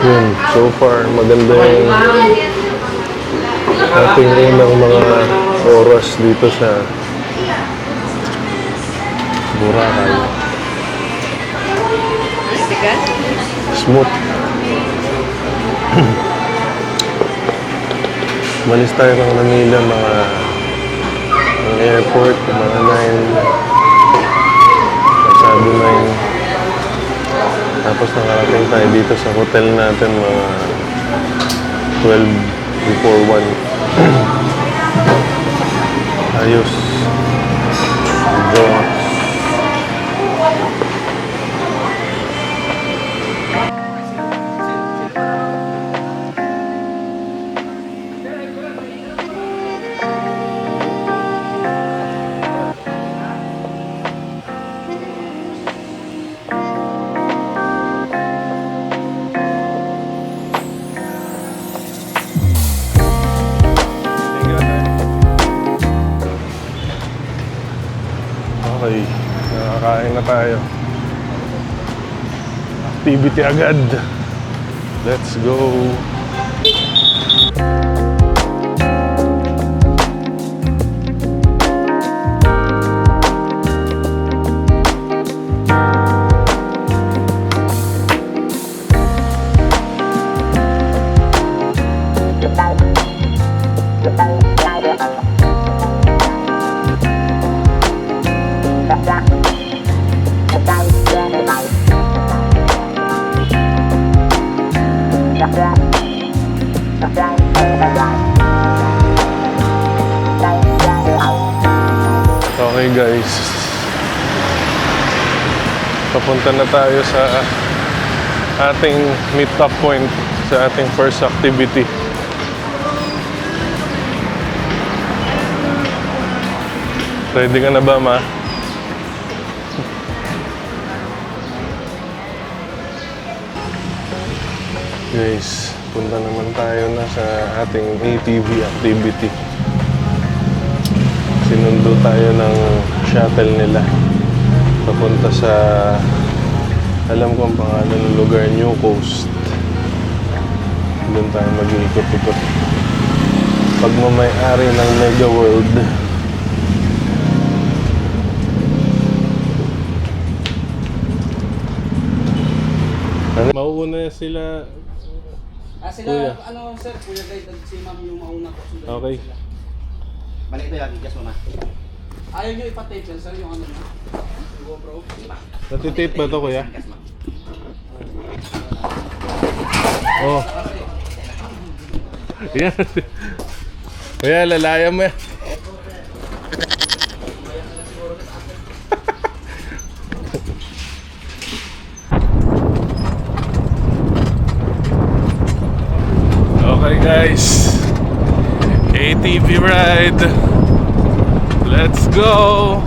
Yun, so far maganda yung ating unang mga oras dito sa Boracay. Smooth. Malis tayo ng Manila mga airport, mga 9, sabi 9. Tapos nakarating tayo dito sa hotel natin mga 12 before 1. Ayos. Enjoy. Okay, nakakain na tayo. Activity agad. Let's go. Okay guys, papunta na tayo sa ating meet-up point sa ating first activity. Ready ka na ba, ma? Guys, punta naman tayo na sa ating ATV activity. Sinundo tayo ng shuttle nila papunta sa, alam ko ang pangalan ng lugar, New Coast. Doon tayo mag-iikot-ikot. Pagmamay-ari ng Mega World. Mauuna sila. Sila, Kuya. ano sir, Kuya Guide at si ma'am yung mauna ko. Okay. Balik ito yung gas mo na. Ayaw nyo ipatape yan sir, yung ano na. Yung GoPro. Natitape ba ito, kuya? Oh. Yan. Kuya, lalaya mo yan. Okay guys, ATV ride. Let's go.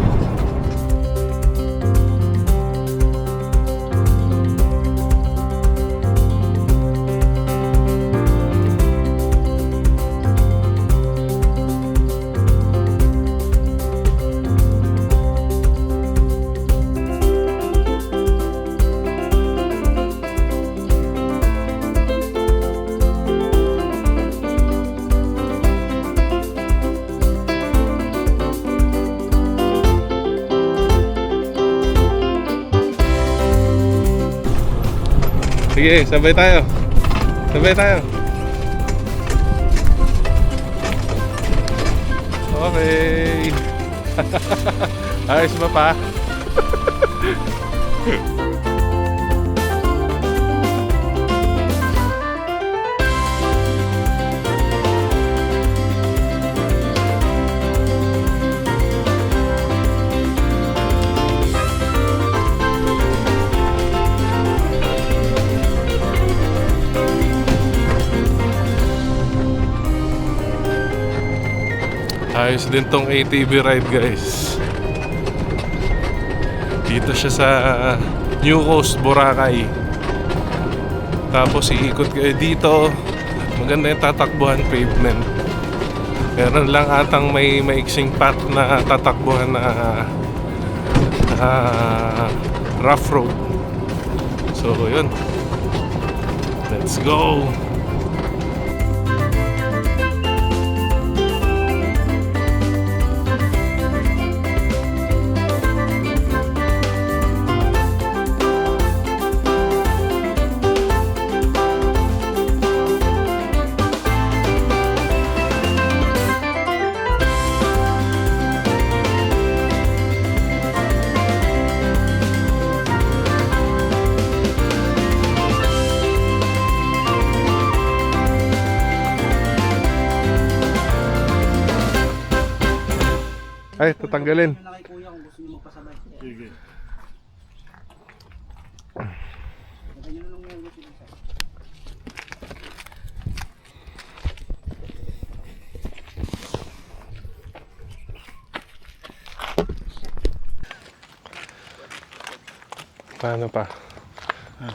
Sige, sabay tayo. Sabay tayo. Okay. Ayos ba pa? Ayos din tong ATV ride guys. Dito siya sa New Coast, Boracay. Tapos iikot kayo dito. Maganda yung tatakbuhan pavement. Meron lang atang may maiksing path na tatakbuhan na rough road. So, yun. Let's go! Ay, tatanggalin. Na kay kuya kung gusto niyo magpasabay. Sige. Ganyan na lang yung ulit dito, sir. Paano pa?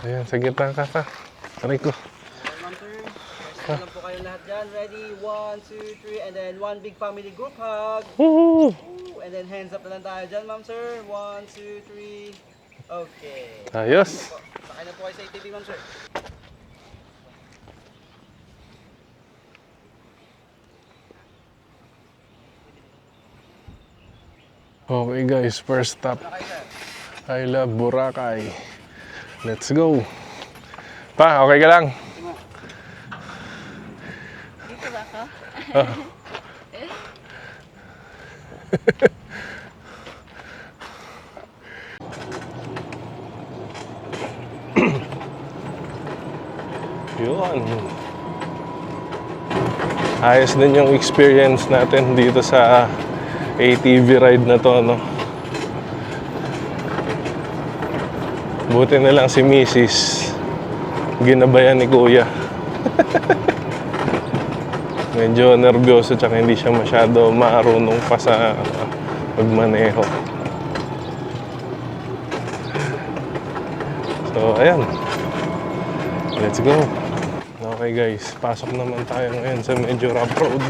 Ayan, sa gitna ka pa. Aray ko. Ma'am, sir. First lang po kayo lahat dyan. Ready? 1, 2, 3. And then one big family group hug. Woohoo! And then hands up na lang tayo dyan, ma'am, sir. 1, 2, 3. Okay. Ayos. Sakay na po kayo sa ATV, ma'am, sir. Okay guys, first stop. Sakay, sir. I love Boracay. Let's go. Pa, okay ka lang? Dito ba ako? Yun. Ayos din yung experience natin dito sa ATV ride na to, no? Buti na lang si Mrs. Ginabayan ni Kuya. Medyo nervyoso tsaka hindi siya masyado marunong pa sa pagmaneho. So, ayan. Let's go. Okay guys, pasok naman tayo ngayon sa medyo rough road.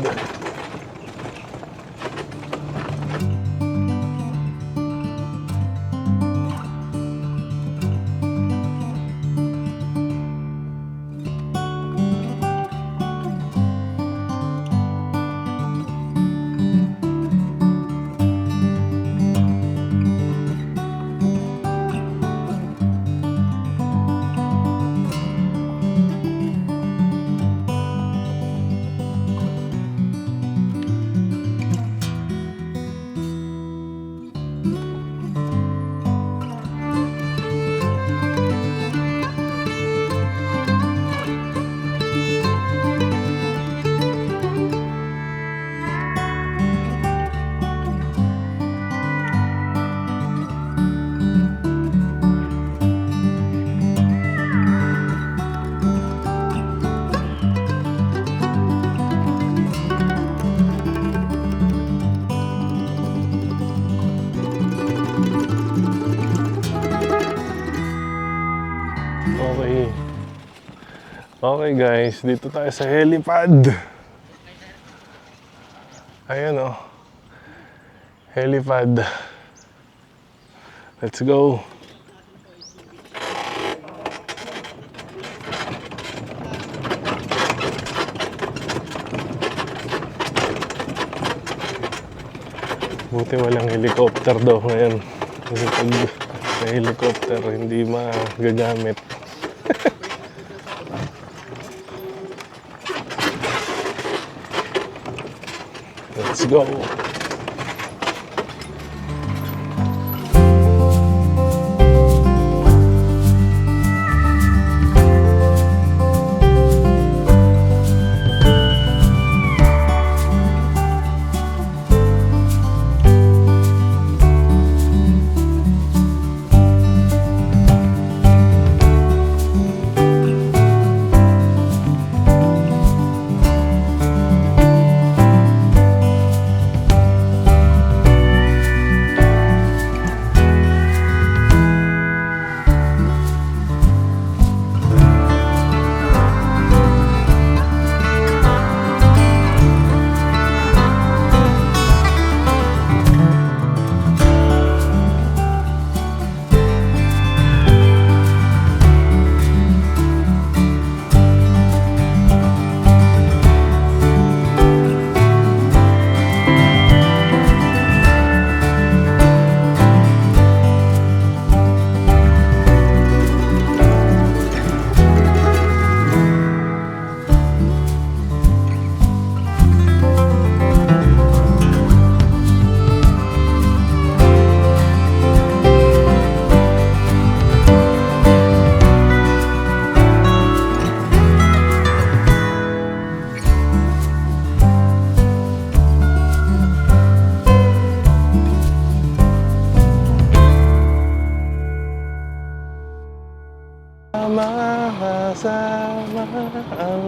Okay. Okay guys, dito tayo sa helipad. Ayan o. Helipad. Let's go. Buti walang helicopter daw ngayon. Kasi pag may helicopter, hindi magagamit. Let's go.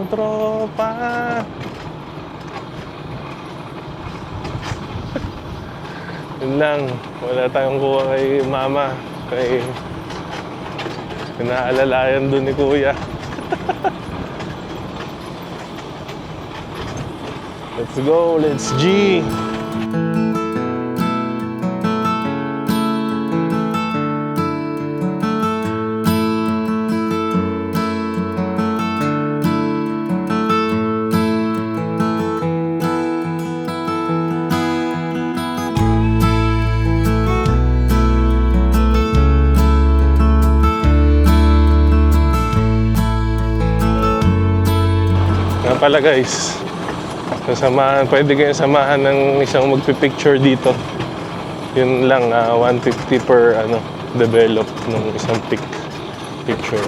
tropa. Yun lang, wala tayong kuha kay mama. Kay pinaalalayan doon ni kuya. Let's go, let's G! Nga pala guys, pwede kayong samahan ng isang magpipicture dito. Yun lang, 150 per develop ng isang picture.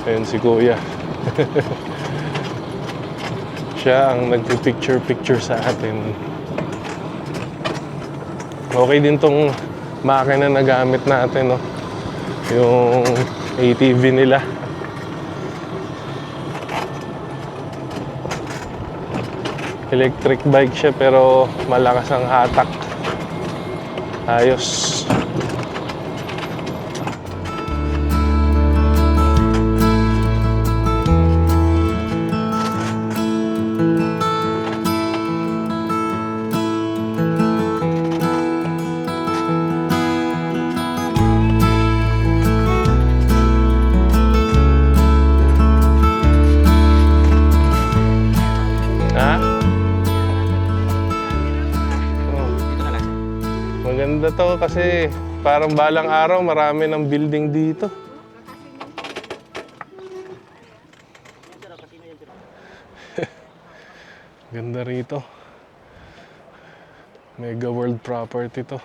Ayun si kuya. Siya ang nagpipicture sa atin. Okay din tong makina na gamit natin, no? Yung ATV nila. Electric bike siya pero malakas ang hatak. Ayos. Maganda to kasi parang balang araw marami ng building dito. Ganda rito. Mega World Property to.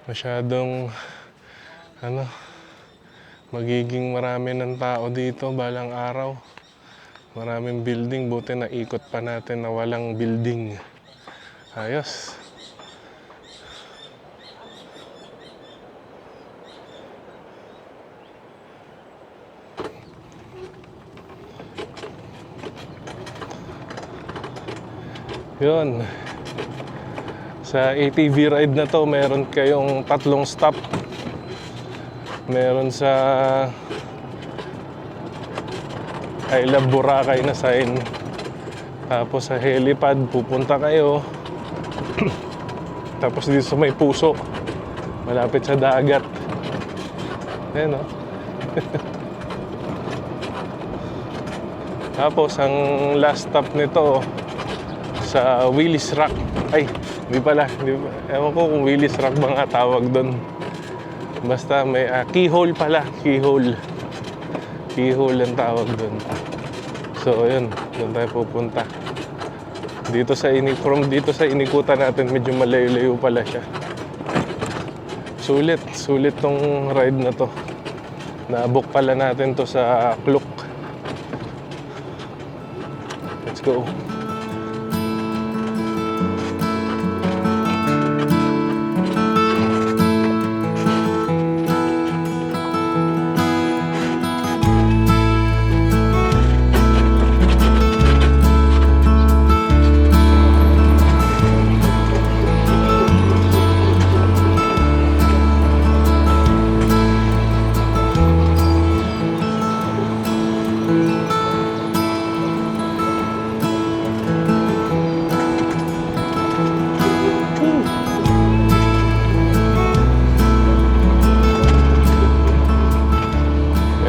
Masyadong magiging marami ng tao dito balang araw. Maraming building, buti na ikot pa natin na walang building. Ayos. Yun. Sa ATV ride na to, meron kayong 3 stop. Meron sa I Love Boracay na sign. Tapos sa helipad, pupunta kayo. Tapos dito sa may puso, malapit sa dagat. Ayan, no? Tapos ang last stop nito sa Willis Rock. Ay, hindi pala. Ewan ko kung Willis Rock ba nga tawag doon. Basta may keyhole pala. Keyhole ang tawag doon. So, ayun. Doon tayo pupunta. From dito sa inikutan natin, medyo malayo-layo pala siya. Sulit tong ride na to. Na-book pala natin to sa Klook. Let's go.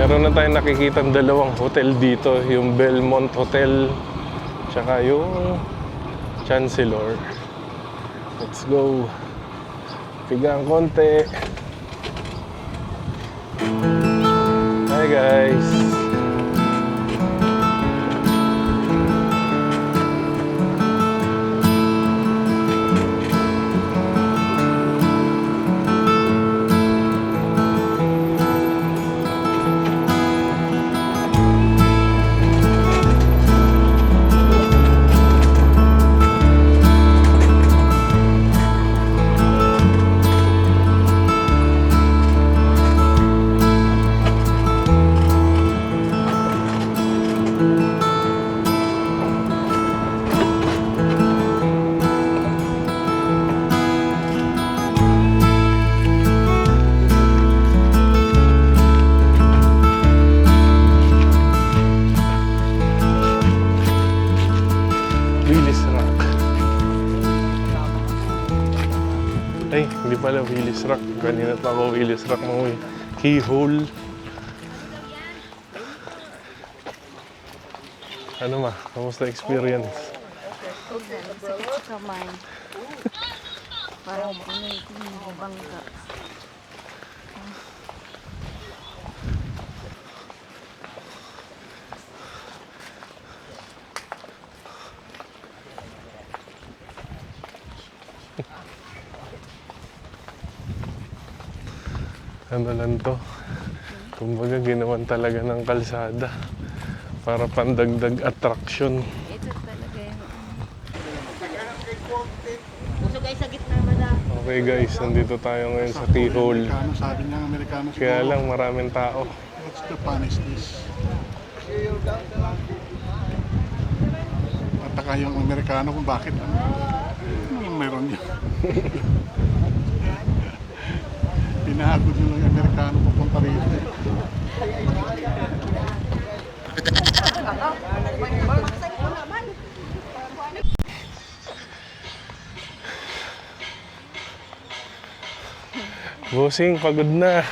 Meron na tayong nakikitang 2 hotel dito, yung Belmont Hotel tsaka yung Chancellor. Let's go. Pigang konti. Hi guys. pala, Willis Rock. Kanina pa ako Willis Rock mga keyhole. Ano ma? Kamusta experience? Sakit sa kamay. Parang bangga. Ano lang to? Kumbaga ginawan talaga ng kalsada para pandagdag attraction. Ito talaga yung Okay guys, nandito tayo ngayon sa keyhole. Amerikano, sabi niya Amerikano siguro. Kaya lang maraming tao. What's the Spanish dish? Mataka yung Amerikano kung bakit ano meron yun. Pinahagod nyo lang yung Amerikano papunta rito. Bossing, pagod na.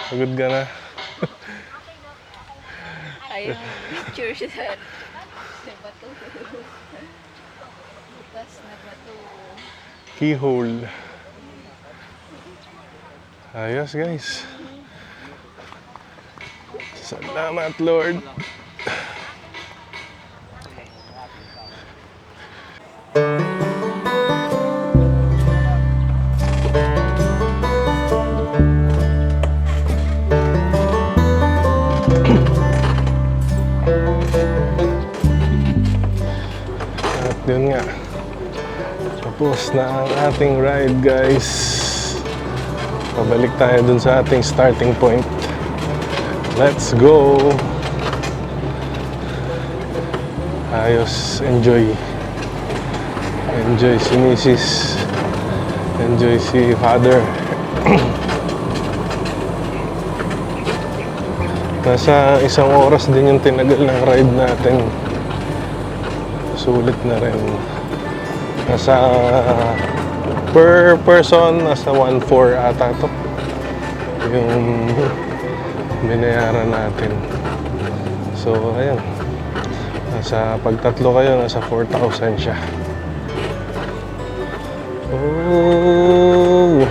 Pagod ka na. ayun picture siya sa bato. Bukas na bato. Keyhole. Ayos guys. Salamat Lord. At yun nga, tapos na ang ating ride guys. Pabalik tayo dun sa ating starting point. Let's go! Ayos, enjoy. Enjoy si Mrs. Enjoy si Father. Nasa 1 oras din yung tinagal ng ride natin. Sulit na rin. Nasa per person, nasa 1.4 ata to yung binayaran natin. So ayan, nasa pagtatlo kayo, nasa 4,000 siya. Oh!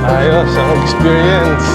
Ayos ang experience.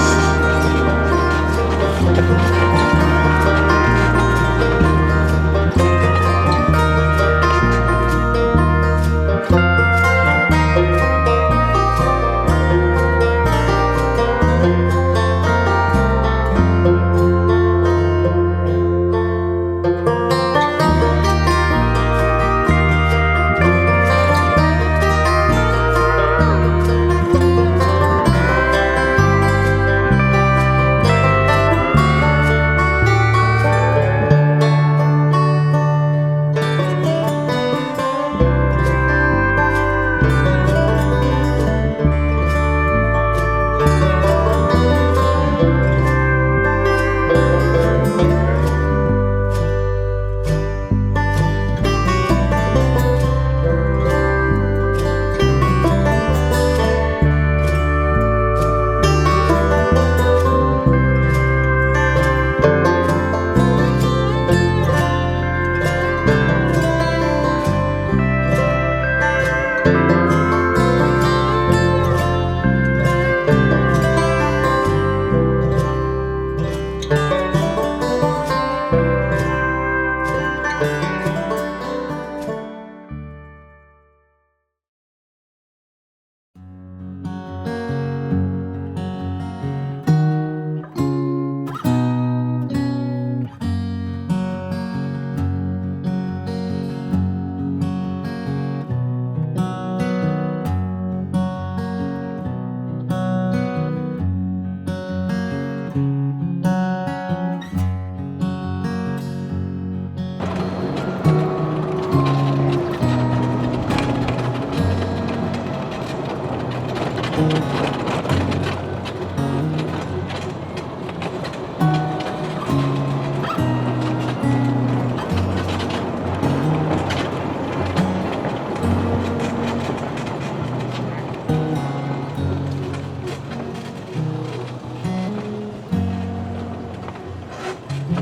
And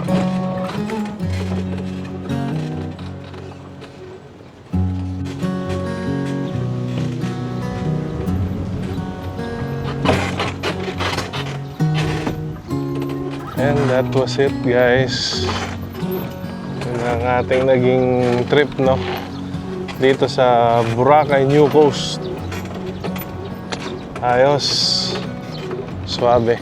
that was it, guys. Yun ang ating naging trip, no? Dito sa Boracay, New Coast. Ayos. Suabe.